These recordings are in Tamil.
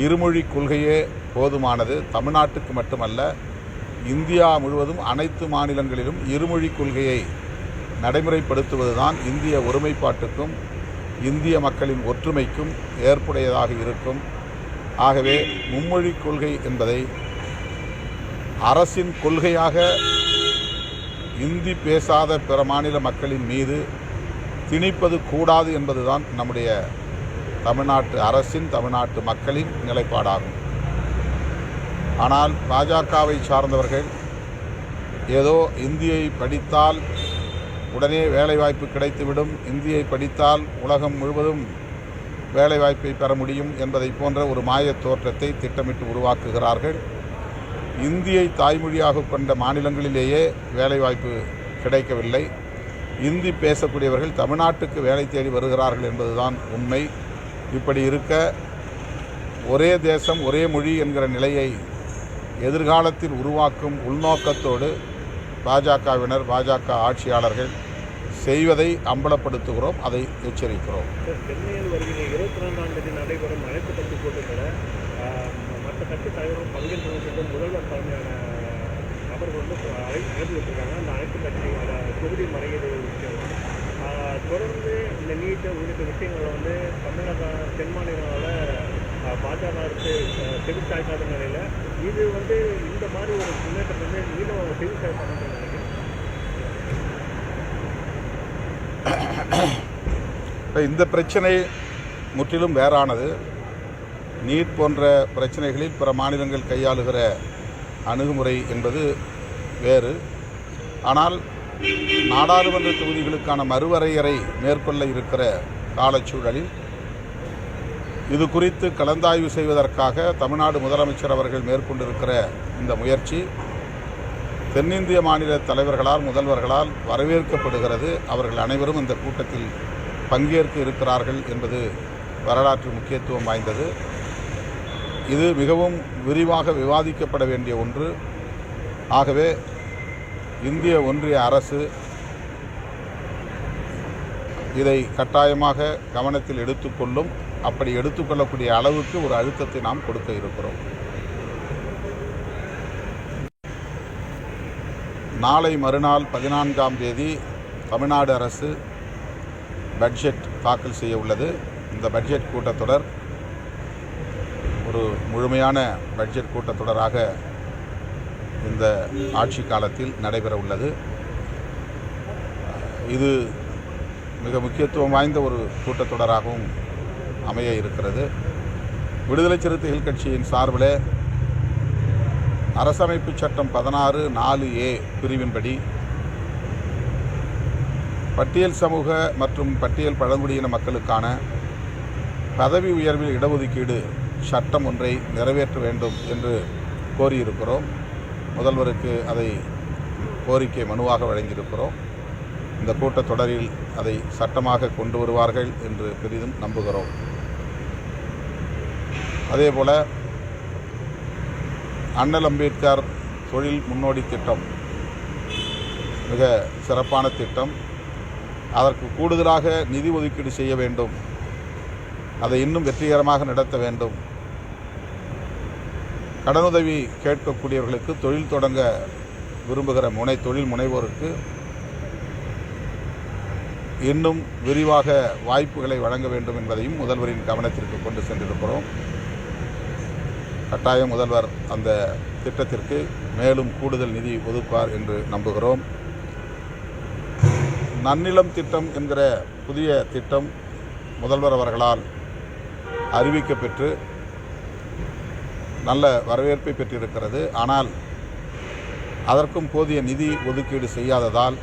இருமொழி கொள்கையே போதுமானது. தமிழ்நாட்டுக்கு மட்டுமல்ல, இந்தியா முழுவதும் அனைத்து மாநிலங்களிலும் இருமொழி கொள்கையை நடைமுறைப்படுத்துவதுதான் இந்திய ஒருமைப்பாட்டுக்கும் இந்திய மக்களின் ஒற்றுமைக்கும் ஏற்புடையதாக இருக்கும். ஆகவே மும்மொழி கொள்கை என்பதை அரசின் கொள்கையாக இந்தி பேசாத பிற மாநில மக்களின் மீது திணிப்பது கூடாது என்பதுதான் நம்முடைய தமிழ்நாட்டு அரசின், தமிழ்நாட்டு மக்களின் நிலைப்பாடாகும். ஆனால் பாஜகவை சார்ந்தவர்கள் ஏதோ இந்தியை படித்தால் உடனே வேலைவாய்ப்பு கிடைத்துவிடும், இந்தியை படித்தால் உலகம் முழுவதும் வேலைவாய்ப்பை பெற முடியும் என்பதை போன்ற ஒரு மாயத் தோற்றத்தை திட்டமிட்டு உருவாக்குகிறார்கள். இந்தியை தாய்மொழியாக கொண்ட மாநிலங்களிலேயே வேலைவாய்ப்பு கிடைக்கவில்லை. இந்தி பேசக்கூடியவர்கள் தமிழ்நாட்டுக்கு வேலை தேடி வருகிறார்கள் என்பதுதான் உண்மை. இப்படி இருக்க ஒரே தேசம் ஒரே மொழி என்கிற நிலையை எதிர்காலத்தில் உருவாக்கும் உள்நோக்கத்தோடு பாஜகவினர், பாஜக ஆட்சியாளர்கள் செய்வதை அம்பலப்படுத்துகிறோம், அதை எச்சரிக்கிறோம். சென்னையில் வருகிற 22ஆம் தேதி நடைபெறும் அனைத்து கட்சி கூட்டத்தில் மற்ற கட்சி தலைவரும் பங்கேற்பதற்கு முதல்வர் தலைமையான நபர்கள் அழைப்பு விட்டுருக்காங்க. அந்த அனைத்து கட்சி தொகுதி மறைகிறது விஷயம் தொடர்ந்து இந்த நீட்டு உள்ளிட்ட விஷயங்களை தமிழக தென் மாநிலங்களால் பாஜக அரசு செவிச்சாய்க்காத நிலையில் இது இந்த மாதிரி ஒரு முன்னேற்றம் மீண்டும் செவிச்சாய் பண்ணணும்னு நினைக்கிறேன். இந்த பிரச்சனை முற்றிலும் வேறானது. நீட் போன்ற பிரச்சனைகளில் பிற மாநிலங்கள் கையாளுகிற அணுகுமுறை என்பது வேறு. ஆனால் நாடாளுமன்ற தொகுதிகளுக்கான மறுவரையறை மேற்கொள்ள இருக்கிற காலச்சூழலில் இது குறித்து கலந்தாய்வு செய்வதற்காக தமிழ்நாடு முதலமைச்சர் அவர்கள் மேற்கொண்டிருக்கிற இந்த முயற்சி தென்னிந்திய மாநில தலைவர்களால், முதல்வர்களால் வரவேற்கப்படுகிறது. அவர்கள் அனைவரும் இந்த கூட்டத்தில் பங்கேற்க இருக்கிறார்கள் என்பது வரலாற்று முக்கியத்துவம் வாய்ந்தது. இது மிகவும் விரிவாக விவாதிக்கப்பட வேண்டிய ஒன்று. ஆகவே இந்திய ஒன்றிய அரசு இதை கட்டாயமாக கவனத்தில் எடுத்துக்கொள்ளும். அப்படி எடுத்துக்கொள்ளக்கூடிய அளவுக்கு ஒரு அழுத்தத்தை நாம் கொடுக்க இருக்கிறோம். நாளை மறுநாள் 14ஆம் தேதி தமிழ்நாடு அரசு பட்ஜெட் தாக்கல் செய்ய உள்ளது. இந்த பட்ஜெட் கூட்டத்தொடர் ஒரு முழுமையான பட்ஜெட் கூட்டத்தொடராக இந்த ஆட்சி காலத்தில் நடைபெற உள்ளது. இது மிக முக்கியத்துவம் வாய்ந்த ஒரு கூட்டத்தொடராகவும் அமைய இருக்கிறது. விடுதலை சிறுத்தைகள் கட்சியின் சார்பில் அரசமைப்பு சட்டம் 16(4)A பிரிவின்படி பட்டியல் சமூக மற்றும் பட்டியல் பழங்குடியின மக்களுக்கான பதவி உயர்வில் இடஒதுக்கீடு சட்டம் ஒன்றை நிறைவேற்ற வேண்டும் என்று கோரியிருக்கிறோம். முதல்வருக்கு அதை கோரிக்கை மனுவாக வழங்கியிருக்கிறோம். இந்த கூட்டத்தொடரில் அதை சட்டமாக கொண்டு வருவார்கள் என்று பெரிதும் நம்புகிறோம். அதேபோல அண்ணல் அம்பேத்கர் தொழில் முன்னோடி திட்டம் மிக சிறப்பான திட்டம். அதற்கு கூடுதலாக நிதி ஒதுக்கீடு செய்ய வேண்டும். அதை இன்னும் வெற்றிகரமாக நடத்த வேண்டும். கடனுதவி கேட்கக்கூடியவர்களுக்கு, தொழில் தொடங்க விரும்புகிற தொழில் முனைவோருக்கு இன்னும் விரிவாக வாய்ப்புகளை வழங்க வேண்டும் என்பதையும் முதல்வரின் கவனத்திற்கு கொண்டு சென்றிருக்கிறோம். கட்டாயம் முதல்வர் அந்த திட்டத்திற்கு மேலும் கூடுதல் நிதி ஒதுக்குவார் என்று நம்புகிறோம். நன்னிலம் திட்டம் என்கிற புதிய திட்டம் முதல்வர் அவர்களால் அறிவிக்கப்பெற்று நல்ல வரவேற்பை பெற்றிருக்கிறது. ஆனால் அதற்கும் போதிய நிதி ஒதுக்கீடு செய்யாததால்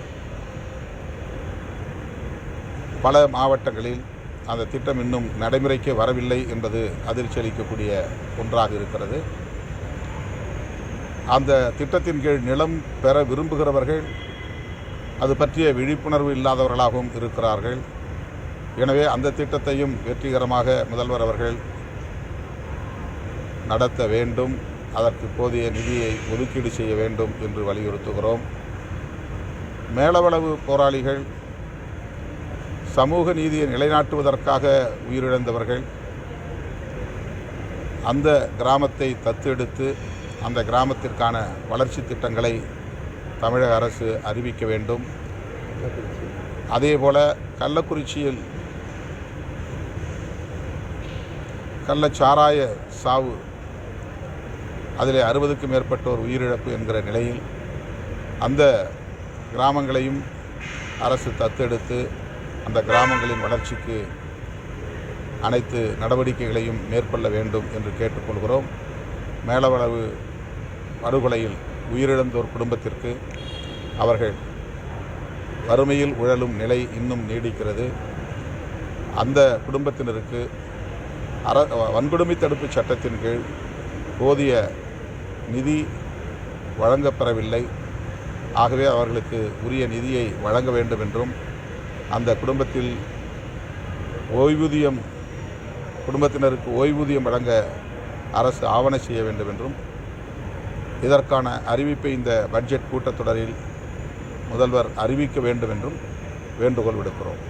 பல மாவட்டங்களில் அந்த திட்டம் இன்னும் நடைமுறைக்கு வரவில்லை என்பது அதிர்ச்சி அளிக்கக்கூடிய ஒன்றாக இருக்கிறது. அந்த திட்டத்தின் கீழ் நிலம் பெற விரும்புகிறவர்கள் அது பற்றிய விழிப்புணர்வு இல்லாதவர்களாகவும் இருக்கிறார்கள். எனவே அந்த திட்டத்தையும் வெற்றிகரமாக முதல்வர் அவர்கள் நடத்த வேண்டும். அதற்கு போதிய நிதியை ஒதுக்கீடு செய்ய வேண்டும் என்று வலியுறுத்துகிறோம். மேலவளவு போராளிகள், சமூக நீதியை நிலைநாட்டுவதற்காக உயிரிழந்தவர்கள், அந்த கிராமத்தை தத்தெடுத்து அந்த கிராமத்திற்கான வளர்ச்சி திட்டங்களை தமிழக அரசு அறிவிக்க வேண்டும். அதேபோல் கள்ளக்குறிச்சியில் கள்ளச்சாராய சாவு, அதில் 60க்கும் மேற்பட்டோர் உயிரிழப்பு என்கிற நிலையில் அந்த கிராமங்களையும் அரசு தத்தெடுத்து அந்த கிராமங்களின் வளர்ச்சிக்கு அனைத்து நடவடிக்கைகளையும் மேற்கொள்ள வேண்டும் என்று கேட்டுக்கொள்கிறோம். மேலவளவு படுகொலையில் உயிரிழந்தோர் குடும்பத்திற்கு அவர்கள் வறுமையில் உழலும் நிலை இன்னும் நீடிக்கிறது. அந்த குடும்பத்தினருக்கு வன்கொடுமை தடுப்பு சட்டத்தின் கீழ் போதிய நிதி வழங்கப்பெறவில்லை. ஆகவே அவர்களுக்கு உரிய நிதியை வழங்க வேண்டும் என்றும், அந்த குடும்பத்தினருக்கு ஓய்வூதியம் வழங்க அரசு ஆவண செய்ய வேண்டும் என்றும், இதற்கான அறிவிப்பை இந்த பட்ஜெட் கூட்டத்தொடரில் முதல்வர் அறிவிக்க வேண்டும் என்றும் வேண்டுகோள் விடுக்கிறோம்.